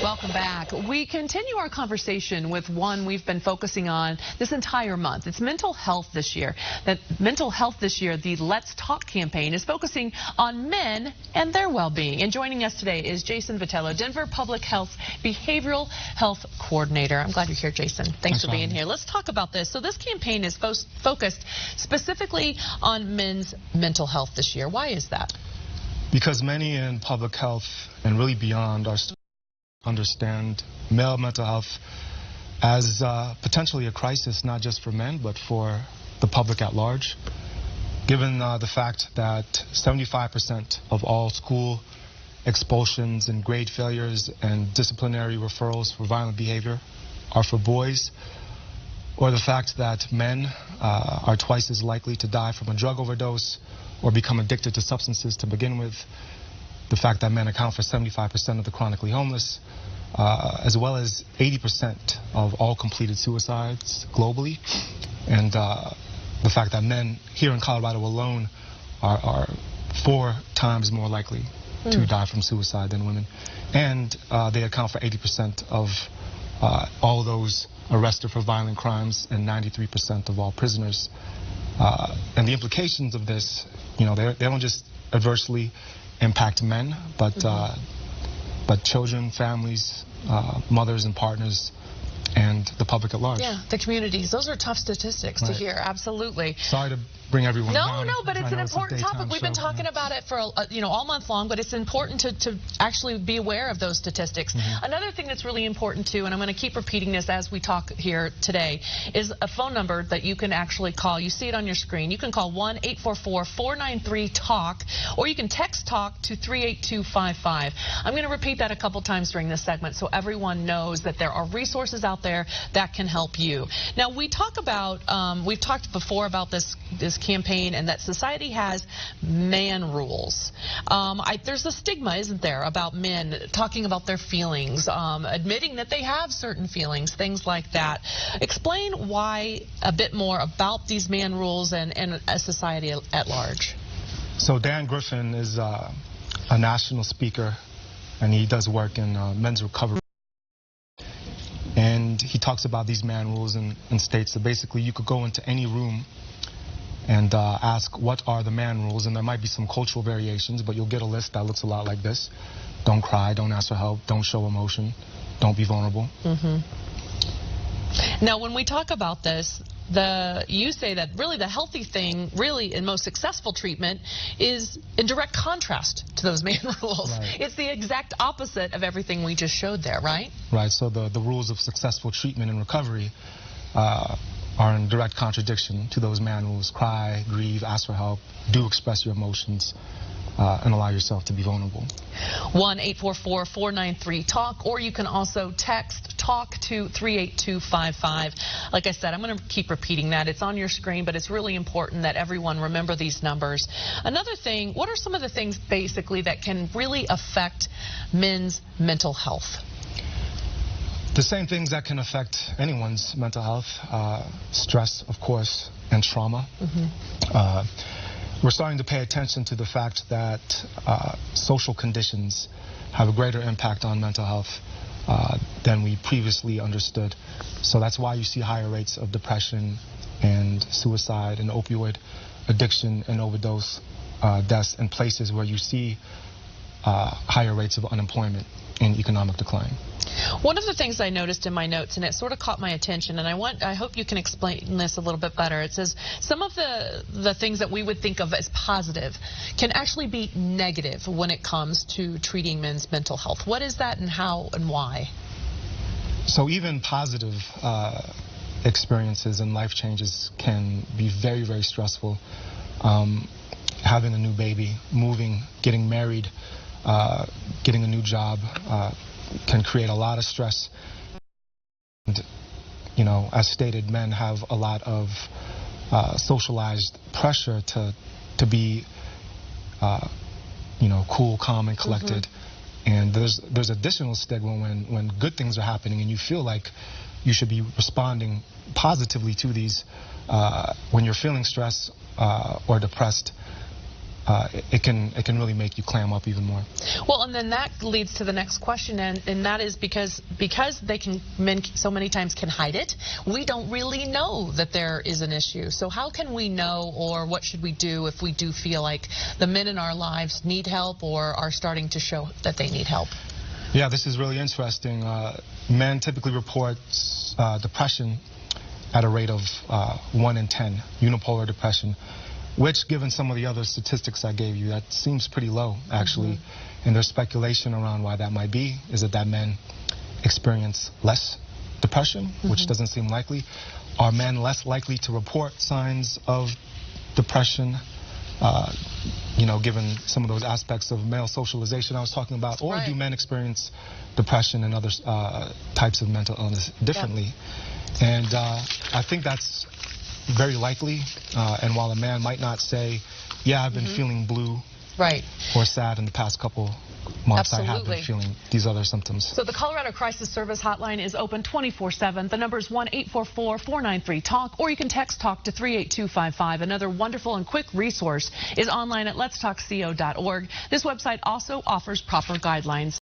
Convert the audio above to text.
Welcome back. We continue our conversation with one we've been focusing on this entire month. It's mental health this year. The Let's Talk campaign is focusing on men and their well-being. And joining us today is Jason Vitello, Denver Public Health Behavioral Health Coordinator. I'm glad you're here, Jason. Thanks for being here. Let's talk about this. So this campaign is focused specifically on men's mental health this year. Why is that? Because many in public health and really beyond are understand male mental health as potentially a crisis, not just for men, but for the public at large. Given the fact that 75% of all school expulsions and grade failures and disciplinary referrals for violent behavior are for boys, or the fact that men are twice as likely to die from a drug overdose or become addicted to substances to begin with, the fact that men account for 75% of the chronically homeless, as well as 80% of all completed suicides globally, and the fact that men here in Colorado alone are 4 times more likely to die from suicide than women, and they account for 80% of all those arrested for violent crimes and 93% of all prisoners. And the implications of this, you know, they don't just adversely impact men, but children, families, mothers and partners, and the public at large. Yeah, the communities. Those are tough statistics to hear. Absolutely. Sorry to bring everyone down. No, but it's an important topic. We've been talking about it for all month long, but it's important to actually be aware of those statistics. Another thing that's really important too, and I'm going to keep repeating this as we talk here today, is a phone number that you can actually call. You see it on your screen. You can call 1-844-493-TALK, or you can text TALK to 38255. I'm going to repeat that a couple times during this segment so everyone knows that there are resources out there that can help you. Now, we talk about, we've talked before about this campaign, and that society has man rules. There's a stigma, isn't there, about men talking about their feelings, admitting that they have certain feelings, things like that. Explain why a bit more about these man rules and a society at large. So Dan Griffin is a national speaker, and he does work in men's recovery. And he talks about these man rules and states that basically you could go into any room and ask what are the man rules, and there might be some cultural variations, but you'll get a list that looks a lot like this. Don't cry, don't ask for help, don't show emotion, don't be vulnerable. Now, when we talk about this, you say that really the healthy thing, really, and most successful treatment is in direct contrast to those man rules. Right. It's the exact opposite of everything we just showed there, right? Right, so the rules of successful treatment and recovery are in direct contradiction to those man rules. Cry, grieve, ask for help, do express your emotions, and allow yourself to be vulnerable. 1-844-493-TALK, or you can also text TALK to 38255. Like I said, I'm going to keep repeating that. It's on your screen, but it's really important that everyone remember these numbers. Another thing, what are some of the things basically that can really affect men's mental health? The same things that can affect anyone's mental health, stress, of course, and trauma. We're starting to pay attention to the fact that social conditions have a greater impact on mental health than we previously understood. So that's why you see higher rates of depression and suicide and opioid addiction and overdose deaths in places where you see higher rates of unemployment and economic decline. One of the things I noticed in my notes, and it sort of caught my attention, and I hope you can explain this a little bit better. It says some of the things that we would think of as positive can actually be negative when it comes to treating men's mental health. What is that, and how and why? So even positive experiences and life changes can be very, very stressful. Having a new baby, moving, getting married, getting a new job can create a lot of stress. And, you know, as stated, men have a lot of socialized pressure to be, you know, cool, calm, and collected. And there's additional stigma when good things are happening and you feel like you should be responding positively to these. When you're feeling stressed or depressed, it can really make you clam up even more. Well, and then that leads to the next question, and that is because men so many times can hide it, we don't really know that there is an issue. So how can we know, or what should we do if we do feel like the men in our lives need help or are starting to show that they need help? Yeah, this is really interesting. Men typically report depression at a rate of 1 in 10, unipolar depression, which, given some of the other statistics I gave you, that seems pretty low, actually. Mm-hmm. And there's speculation around why that might be. Is it that men experience less depression, mm-hmm. which doesn't seem likely? Are men less likely to report signs of depression, given some of those aspects of male socialization I was talking about? Or do men experience depression and other types of mental illness differently? Yeah. And I think that's very likely. And while a man might not say, yeah, I've been mm-hmm. feeling blue or sad in the past couple months, I have been feeling these other symptoms. So the Colorado Crisis Service hotline is open 24/7. The number is 1-844-493-TALK, or you can text TALK to 38255. Another wonderful and quick resource is online at letstalkco.org. This website also offers proper guidelines.